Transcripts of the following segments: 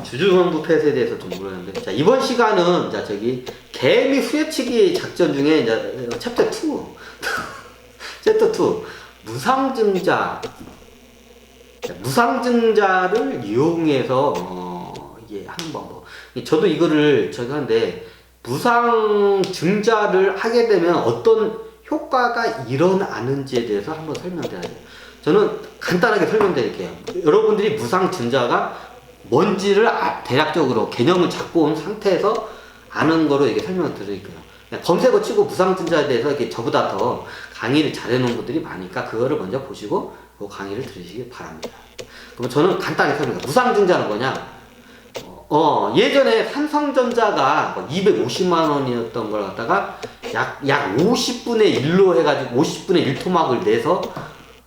주주환급 폐쇄에 대해서 좀 물었는데, 자, 이번 시간은, 자, 개미 후려치기 작전 중에, 이제, 챕터 2. 챕터 2. 무상증자. 자, 무상증자를 이용해서, 이게 하는 방법. 저도 이거를 저기 하는데, 무상증자를 하게 되면 어떤 효과가 일어나는지에 대해서 한번 설명드려야 돼요. 저는 간단하게 설명드릴게요. 여러분들이 무상증자가 뭔지를 대략적으로 개념을 잡고 온 상태에서 아는 거로 이게 설명을 드릴게요. 검색어 치고 무상증자에 대해서 이렇게 저보다 더 강의를 잘해놓은 분들이 많으니까 그거를 먼저 보시고 그 강의를 들으시기 바랍니다. 그럼 저는 간단하게 설명해요. 무상증자는 뭐냐? 예전에 삼성전자가 250만 원이었던 걸 갖다가 약 50분의 1로 해가지고 50분의 1 토막을 내서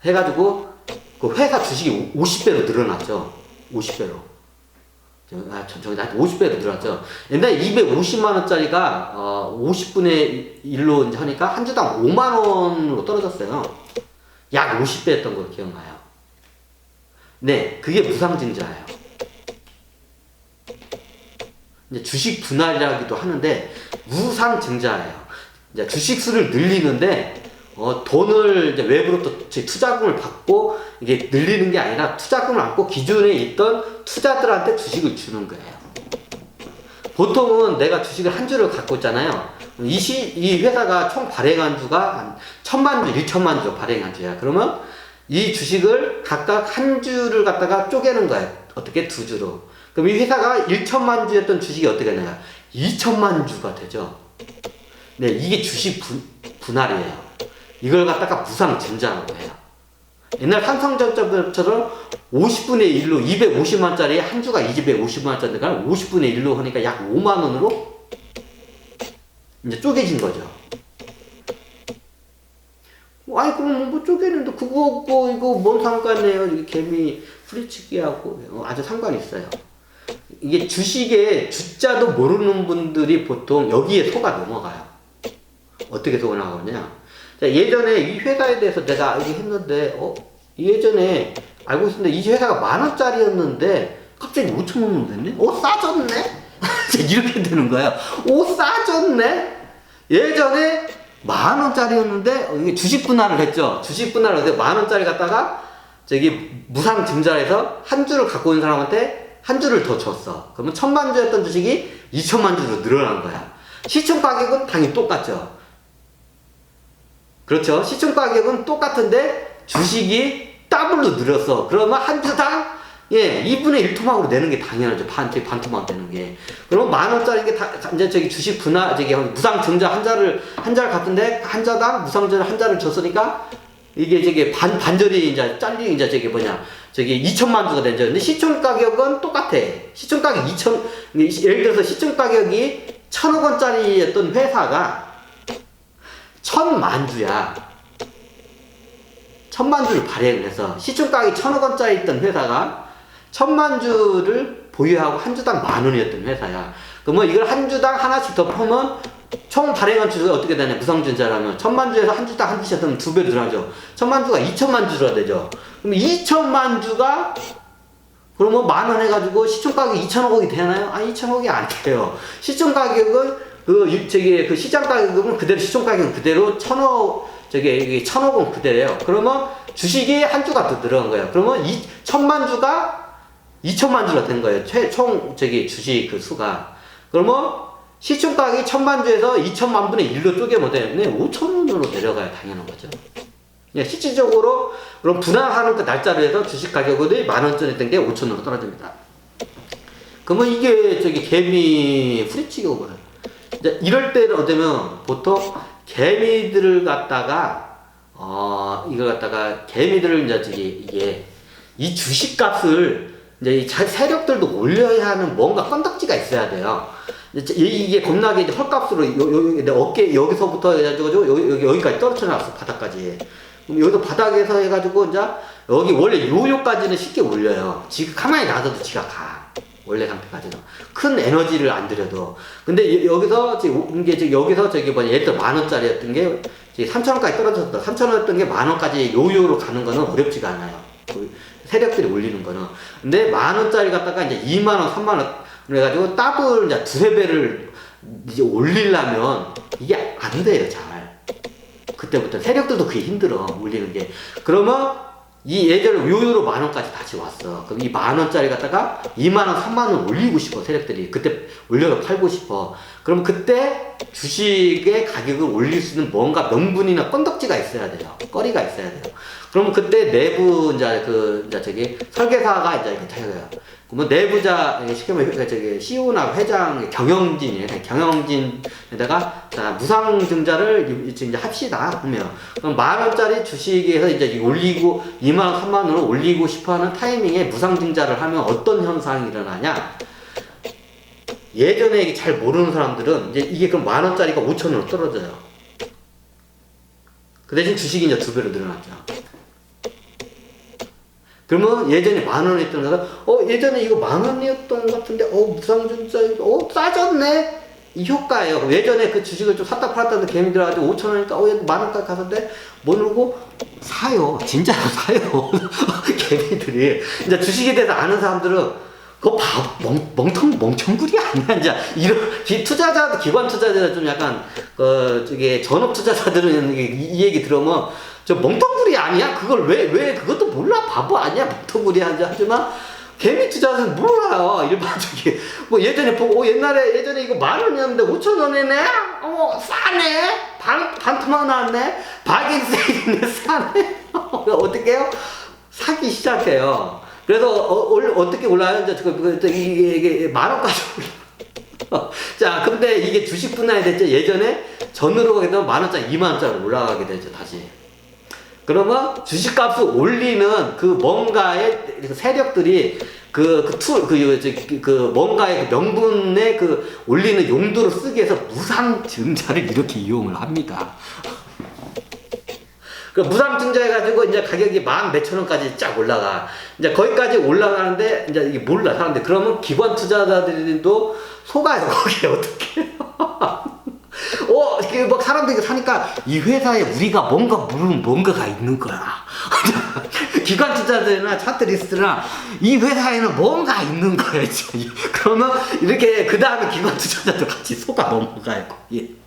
해가지고 그 회사 주식이 50배로 늘어났죠. 50배로. 저기 나한테 50배로 늘어났죠. 옛날에 250만 원짜리가 50분의 1로 이제 하니까 한 주당 5만 원으로 떨어졌어요. 약 50배였던 걸 기억나요. 네, 그게 무상증자예요. 이제 주식 분할이라기도 하는데 무상증자예요. 이제 주식 수를 늘리는데 돈을 이제 외부로 또 투자금을 받고 이게 늘리는 게 아니라 투자금을 받고 기존에 있던 투자들한테 주식을 주는 거예요. 보통은 내가 주식을 한 주를 갖고 있잖아요. 이 회사가 총 발행한 주가 한 1000만 주, 1천만 주 발행한 주야. 그러면 이 주식을 각각 한 주를 갖다가 쪼개는 거예요. 어떻게? 두 주로. 그럼 이 회사가 1천만 주였던 주식이 어떻게 되나요? 2천만 주가 되죠. 네, 이게 주식 분할이에요. 이걸 갖다가 무상증자라고 해요. 옛날 삼성전자처럼 50분의 1로 250만짜리 한 주가 250만짜리니까 50분의 1로 하니까 약 5만 원으로 이제 쪼개진 거죠. 아니 그럼 뭐 쪼개는데 그거고 이거 뭔 상관이에요? 이게 개미 후리치기하고 아주 상관이 있어요. 이게 주식의 주자도 모르는 분들이 보통 여기에 속아 넘어가요. 어떻게 속아 나가냐? 예전에 이 회사에 대해서 내가 알긴 했는데, 예전에 알고 있었는데, 이 회사가 10,000원짜리였는데, 갑자기 5,000원으로 됐네? 싸졌네? 이렇게 되는 거예요. 싸졌네? 예전에 10,000원짜리였는데, 이게 주식 분할을 했죠. 주식 분할을 해서 10,000원짜리 갖다가, 무상 증자해서 한 주를 갖고 있는 사람한테 한 주를 더 줬어. 그러면 1000만 주였던 주식이 2천만 주로 늘어난 거야. 시총 가격은 당연히 똑같죠. 그렇죠. 시총 가격은 똑같은데 주식이 더블로 늘었어. 그러면 한 주당 2분의 1 토막으로 내는 게 당연하죠. 반 토막 내는 게. 그럼 10,000원짜리 게 이제 주식 분할 무상 증자 한 자를 같은데 한 자당 무상 증자 한 자를 줬으니까 이게 반절이 이제 잘리 이제 2천만 주가 되죠. 근데 시총 가격은 똑같아. 시총 가격 예를 들어서 시총 가격이 1,000억 원짜리였던 회사가 1,000만 주야. 1,000만 주를 발행을 해서 시총 가격이 1,000억 원짜리 있던 회사가 1,000만 주를 보유하고 한 주당 10,000원이었던 회사야. 그러면 이걸 한 주당 하나씩 더 퍼면 총 발행한 주가 어떻게 되냐? 무상증자라면 1,000만 주에서 한 주당 한 주씩 하면 2배 늘어나죠. 1,000만 주가 2천만 주가 되죠. 그럼 2천만 주가 그러면 10,000원 해가지고 시총 가격이 2천억이 되나요? 2천억이 안 돼요. 시총 가격은 그 시장 가격은 그대로, 시총 가격은 그대로 1,000억은 그대로예요. 그러면 주식이 한 주가 더 늘어난 거예요. 그러면 1,000만 주가 2천만 주가 된 거예요. 총 주식 그 수가. 그러면 시총 가격이 1,000만 주에서 2천만 분의 1로 쪼개면 되는데 5,000원으로 내려가야 당연한 거죠. 실질적으로 그럼 분할하는 그 날짜로 해서 주식 가격이 10,000원짜리 했던 게 5,000원으로 떨어집니다. 그러면 이게 개미 후리치기고 그래요. 이럴 때는 되면 보통 개미들을 갖다가 이걸 갖다가 개미들을 이제 이 주식값을 이제 이 세력들도 올려야 하는 뭔가 건덕지가 있어야 돼요. 이게 겁나게 이제 헐값으로 내 어깨 여기서부터 해가지고 여기까지 떨어져 나왔어. 바닥까지. 그럼 여기서 바닥에서 해가지고 이제 여기 원래 요요까지는 쉽게 올려요. 지금 가만히 놔둬도 지가 가. 원래 상태까지는 큰 에너지를 안 들여도. 근데 여기서 여기서 예를 들어 10,000원짜리였던 게 3,000원까지 떨어졌다. 3,000원이었던 게 10,000원까지 요요로 가는 거는 어렵지가 않아요. 세력들이 올리는 거는. 근데 10,000원짜리 갖다가 이제 20,000원, 30,000원 그래가지고 더블 이제 두세 배를 이제 올리려면 이게 안 돼요, 잘. 그때부터 세력들도 그게 힘들어, 올리는 게. 그러면 이 예전에 요요로 10,000원까지 다시 왔어. 그럼 이 10,000원짜리 갖다가 20,000원, 30,000원 올리고 싶어, 세력들이. 그때 올려서 팔고 싶어. 그럼 그때 주식의 가격을 올릴 수 있는 뭔가 명분이나 건덕지가 있어야 돼요. 거리가 있어야 돼요. 그러면 그때 내부, 이제 저기, 설계사가 이제 이렇게 해요. 그러면 내부자, 쉽게 말하면 저기, CEO나 회장, 경영진이에요. 경영진에다가, 자, 무상증자를 이제 합시다. 그러면. 그럼 10,000원짜리 주식에서 이제 올리고, 20,000원, 30,000원으로 올리고 싶어 하는 타이밍에 무상증자를 하면 어떤 현상이 일어나냐? 예전에 잘 모르는 사람들은 이제 이게 그럼 10,000원짜리가 5,000원으로 떨어져요. 그 대신 주식이 이제 2배로 늘어났죠. 그러면 예전에 10,000원 했던 거가 예전에 이거 10,000원이었던 것 같은데 무상증자 싸졌네 이 효과예요. 예전에 그 주식을 좀 샀다 팔았다는 개미 들어가지고 5,000원이니까 10,000원까지 갔는데 모르고 사요. 진짜로 사요. 개미들이. 이제 주식에 대해서 아는 사람들은 그거 멍청구리 아니야, 이제. 이런, 투자자, 기관 투자자 좀 약간, 전업 투자자들은 이 얘기 들으면, 저 멍텅구리 아니야? 그걸 왜, 그것도 몰라? 바보 아니야? 멍텅구리 하지만, 개미 투자자는 몰라요. 일반적인. 뭐 예전에 보고, 예전에 이거 10,000원이었는데 5,000원이네? 싸네? 반토막 나왔네? 바긴 세일이네? 싸네? 어떻게 해요? 사기 시작해요. 그래서 어떻게 올라요? 이제 이게 10,000원까지 올라. 자, 근데 이게 주식 분할이 됐죠. 예전에 전으로 가게 되면 10,000원짜리, 20,000원짜리 올라가게 되죠, 다시. 그러면 주식값을 올리는 그 뭔가의 세력들이 뭔가의 그 명분의 올리는 용도로 쓰기 위해서 무상증자를 이렇게 이용을 합니다. 그 무상증자 해가지고 이제 가격이 10,000몇천원까지 쫙 올라가. 이제 거기까지 올라가는데 이제 이게 몰라 사람들. 그러면 기관 투자자들도 속아요. 거기에 어떻게? 이게 막 사람들이 사니까 이 회사에 우리가 모르는 뭔가가 있는 거야. 기관 투자자들이나 차트리스트나 이 회사에는 뭔가 있는 거야. 그러면 이렇게 그 다음에 기관 투자자도 같이 속아 넘어가요. 거기.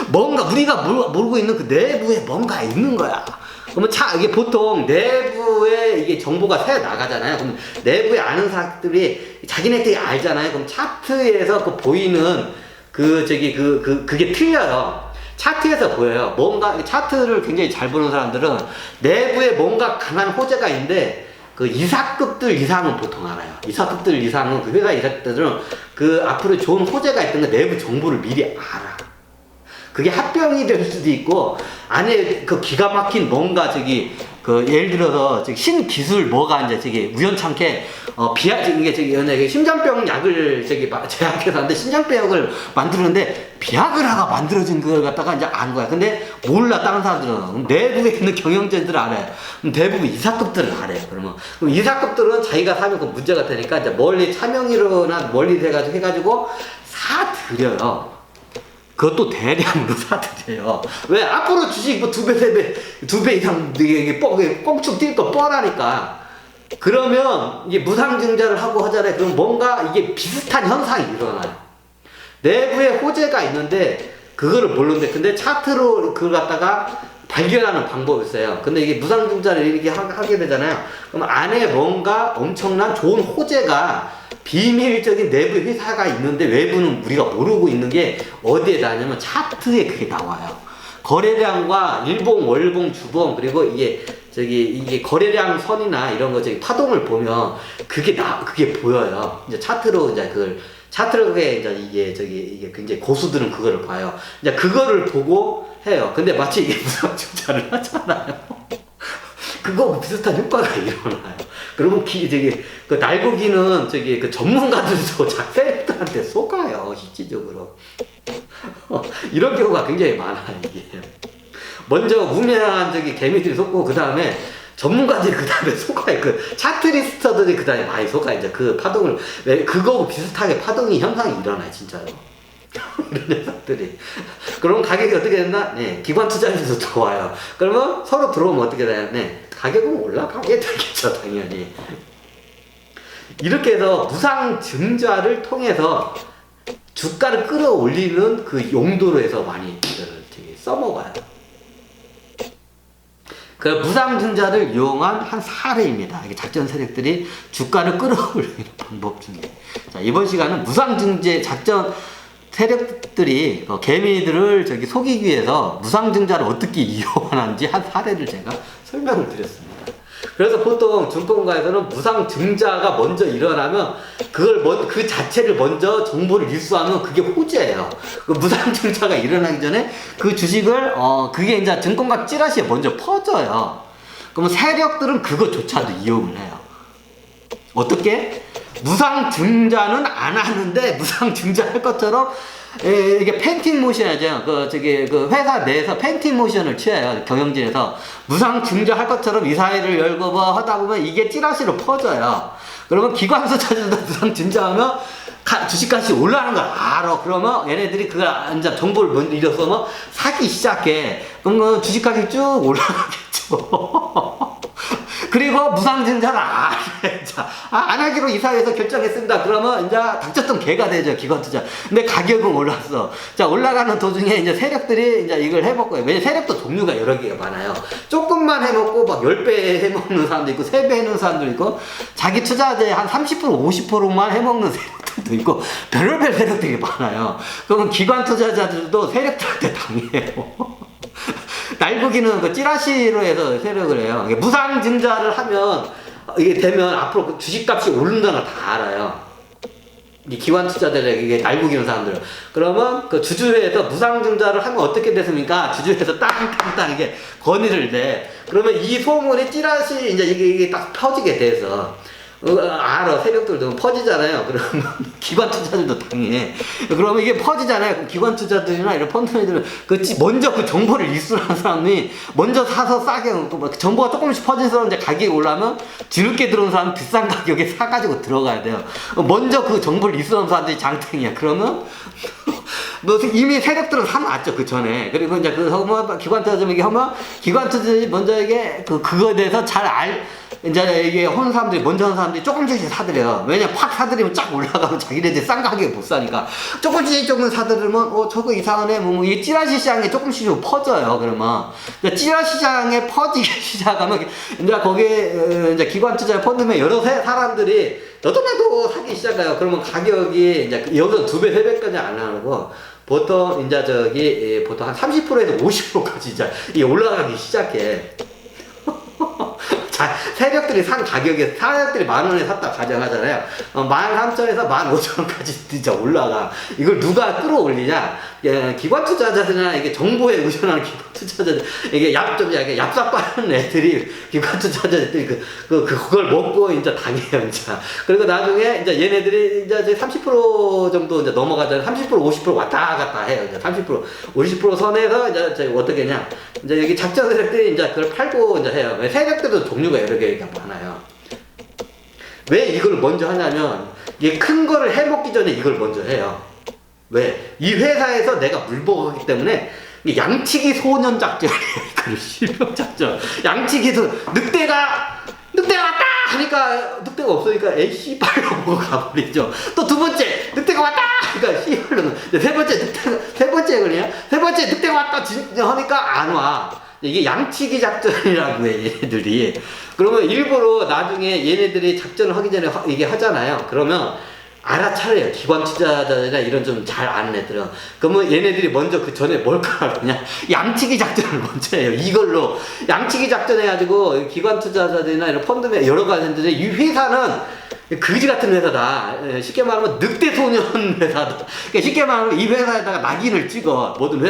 뭔가 우리가 모르고 있는 그 내부에 뭔가 있는 거야. 그러면 이게 보통 내부에 이게 정보가 새 나가잖아요. 그럼 내부에 아는 사람들이 자기네들이 알잖아요. 그럼 차트에서 보이는 그게 틀려요. 차트에서 보여요. 뭔가 차트를 굉장히 잘 보는 사람들은 내부에 뭔가 강한 호재가 있는데 그 이사급들 이상은 보통 알아요. 이사급들 이상은 그 회사 이사급들은 그 앞으로 좋은 호재가 있던 거 내부 정보를 미리 알아. 그게 합병이 될 수도 있고 안에 그 기가 막힌 뭔가 예를 들어서 신기술 뭐가 이제 우연찮게 이게 심장병 약을 제약해서 하는데 심장병 약을 만드는데 비아그라가 만들어진 걸 갖다가 이제 아는 거야. 근데 몰라 다른 사람들은. 내부에 있는 경영진들을 알아요. 그럼 대부분 이사급들을 알아요. 그럼 이사급들은 자기가 사면 그 문제가 되니까 이제 멀리 차명의로나 멀리 해가지고 사드려요. 그것도 대량으로 사드려요. 왜? 앞으로 주식 2배, 3배, 2배 이상 이게 뻥축 뛸 거 뻔하니까. 그러면 이게 무상증자를 하고 하잖아요. 그럼 뭔가 이게 비슷한 현상이 일어나요. 내부에 호재가 있는데 그거를 모르는데 근데 차트로 그걸 갖다가 발견하는 방법이 있어요. 근데 이게 무상증자를 이렇게 하게 되잖아요. 그럼 안에 뭔가 엄청난 좋은 호재가 비밀적인 내부 회사가 있는데 외부는 우리가 모르고 있는 게 어디에 나냐면 차트에 그게 나와요. 거래량과 일봉, 월봉, 주봉 그리고 이게 거래량 선이나 이런 거 파동을 보면 그게 보여요. 이제 차트로 이제 차트로 이게 굉장히 고수들은 그거를 봐요. 이제 그거를 보고 해요. 근데 마치 이게 무상증자를 하잖아요. 그거 비슷한 효과가 일어나요. 그러면 그 날고기는 그 전문가들도 세력들한테 속아요, 실질적으로. 이런 경우가 굉장히 많아요, 이게. 먼저 우매한 개미들이 속고, 그 다음에 전문가들이 그 다음에 속아요. 그 차트리스터들이 그 다음에 많이 속아요. 이제 그 파동을, 그거하고 비슷하게 파동이 현상이 일어나요, 진짜로. 이런 녀석들이. 그러면 가격이 어떻게 된다? 네, 기관 투자자도 들어와요. 그러면 서로 들어오면 어떻게 돼요? 네, 가격은 올라가게 되겠죠, 당연히. 이렇게 해서 무상증자를 통해서 주가를 끌어올리는 그 용도로 해서 많이 써먹어요. 그 무상증자를 이용한 한 사례입니다. 이게 작전 세력들이 주가를 끌어올리는 방법 중에. 자, 이번 시간은 무상증자 작전 세력들이 개미들을 속이기 위해서 무상증자를 어떻게 이용하는지 한 사례를 제가 설명을 드렸습니다. 그래서 보통 증권가에서는 무상증자가 먼저 일어나면 그 자체를 먼저 정보를 입수하면 그게 호재예요. 그 무상증자가 일어나기 전에 그 주식을 그게 이제 증권가 찌라시에 먼저 퍼져요. 그러면 세력들은 그것조차도 이용을 해요. 어떻게? 무상증자는 안 하는데 무상증자 할 것처럼 이게 펜팅 모션이죠. 그 회사 내에서 펜팅 모션을 취해요. 경영진에서 무상증자 할 것처럼 이사회를 열고 뭐 하다 보면 이게 찌라시로 퍼져요. 그러면 기관 투자자도 무상증자하면 주식값이 올라가는 걸 알아. 그러면 얘네들이 그걸 이제 정보를 먼저 잃어서 사기 시작해. 그럼 주식값이 쭉 올라가겠죠. 그리고 무상증자를 안 하기로 이사회에서 결정했습니다. 그러면 이제 닥쳤던 개가 되죠, 기관 투자. 근데 가격은 올랐어. 자, 올라가는 도중에 이제 세력들이 이제 이걸 해먹고, 왜냐면 세력도 종류가 여러 개가 많아요. 조금만 해먹고 막 10배 해먹는 사람도 있고, 3배 해먹는 사람도 있고, 자기 투자자의 한 30%, 50%만 해먹는 세력들도 있고, 별별 세력들이 많아요. 그러면 기관 투자자들도 세력들한테 당해요. 날고기는 그 찌라시로 해서 세력을 해요. 무상증자를 하면 이게 되면 앞으로 그 주식값이 오른다는 걸 다 알아요. 이 기관 투자자들에게 이게 날고기는 사람들. 그러면 그 주주회에서 무상증자를 하면 어떻게 됐습니까? 주주회에서 땅땅땅 이게 건의를 내. 그러면 이 소문이 찌라시 이제 이게 딱 퍼지게 돼서. 알아. 세력들도 퍼지잖아요. 그러면 기관 투자들도 당해. 그러면 이게 퍼지잖아요. 기관 투자들이나 이런 펀드들은 먼저 그 정보를 입수하는 사람이 먼저 사서 싸게 뭐 정보가 조금씩 퍼져서 이제 가격이 올라면 뒤늦게 들어온 사람은 비싼 가격에 사가지고 들어가야 돼요. 먼저 그 정보를 입수하는 사람들이 장땡이야. 그러면 이미 세력들은 사놨죠, 그 전에. 그리고 이제 기관 투자자에게 하면 기관 투자자들이 먼저 이게 그거에 대해서 이제 이게 하는 사람들이 먼저 하는 사람들이 조금씩 사들여요. 왜냐 팍 사들이면 쫙 올라가면 자기네들 싼 가격에 못 사니까 조금씩 사들으면 저거 이상하네 이게 찌라시 시장에 조금씩 좀 퍼져요. 그러면 찌라시 시장에 퍼지기 시작하면 이제 거기에 이제 기관 투자 펀드면 여러 사람들이 너도 나도 사기 시작해요. 그러면 가격이 이제 여기서 2배, 3배까지 안 하고 보통 이제 보통 한 30%에서 50%까지 이제 이게 올라가기 시작해. 자, 세력들이 산 가격에 세력들이 10,000원에 샀다 가정하잖아요. 13,000원에서 15,000원까지 진짜 올라가. 이걸 누가 끌어올리냐? 기관 투자자들이나 이게 정보에 의존하는 기관 투자자들, 이게 얍삽 빠른 애들이 기관 투자자들이 그걸 먹고 이제 당해요, 이제. 그리고 나중에 이제 얘네들이 이제 30% 정도 이제 넘어가잖아요. 30%, 50% 왔다 갔다 해요. 이제 30%, 50% 선에서 이제 어떻게 냐? 이제 여기 작전 세력들이 이제 그걸 팔고 이제 해요. 세력들도 종류가 여러 개가 많아요. 왜 이걸 먼저 하냐면, 이게 큰 거를 해먹기 전에 이걸 먼저 해요. 왜? 이 회사에서 내가 물먹었기 때문에 양치기 소년 작전이에요. 그 실명 작전. 늑대가 왔다! 하니까 늑대가 없으니까 에이 씨발로 보고 가버리죠. 또 두 번째 늑대가 왔다! 하니까 씨발로. 세 번째 늑대가 왔다! 하니까 안 와. 이게 양치기 작전이라고 해, 얘네들이. 그러면 일부러 나중에 얘네들이 작전을 하기 전에 이게 하잖아요. 그러면 알아차려요. 기관 투자자나 이런 좀 잘 아는 애들은. 그러면 얘네들이 먼저 그 전에 뭘 하느냐? 양치기 작전을 먼저 해요. 이걸로. 양치기 작전 해가지고 기관 투자자들이나 이런 펀드에 여러 가지 했는데 이 회사는 그지 같은 회사다. 쉽게 말하면 늑대 소년 회사다. 그러니까 쉽게 말하면 이 회사에다가 낙인을 찍어. 모든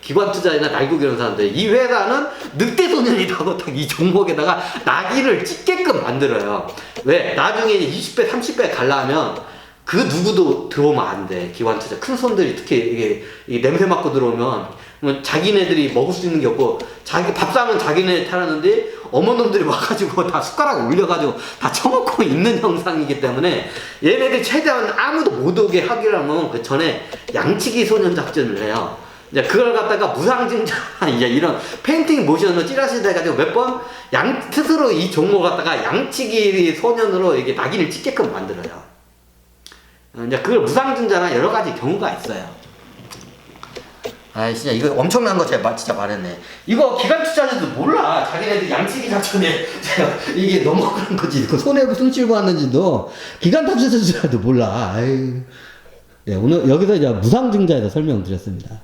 기관 투자나 날고 이런 사람들. 이 회사는 늑대 소년이라고 딱 이 종목에다가 낙인을 찍게끔 만들어요. 왜? 나중에 20배, 30배 가려면 그 누구도 들어오면 안 돼. 기관 투자. 큰 손들이 특히 이게 냄새 맡고 들어오면 자기네들이 먹을 수 있는 게 없고, 밥상은 자기네 타라는데 어머놈들이 와가지고 다 숟가락 올려가지고 다 쳐먹고 있는 영상이기 때문에 얘네들 최대한 아무도 못 오게 하기라면 그 전에 양치기 소년 작전을 해요. 이제 그걸 갖다가 무상증자 이제 이런 페인팅 모션으로 찌라시 돼가지고 몇 번 스스로 이 종목을 갖다가 양치기 소년으로 이게 낙인을 찍게끔 만들어요. 이제 그걸 무상증자나 여러 가지 경우가 있어요. 아 진짜 이거 엄청난 거 제가 진짜 말했네. 이거 기관 투자자도 몰라. 자기네들 양치기 작전에 이게 넘어가는 거지. 그 손해 무슨 칠고 왔는지도 기관 투자자도 몰라. 아유. 네, 오늘 여기서 이제 무상증자에서 설명드렸습니다.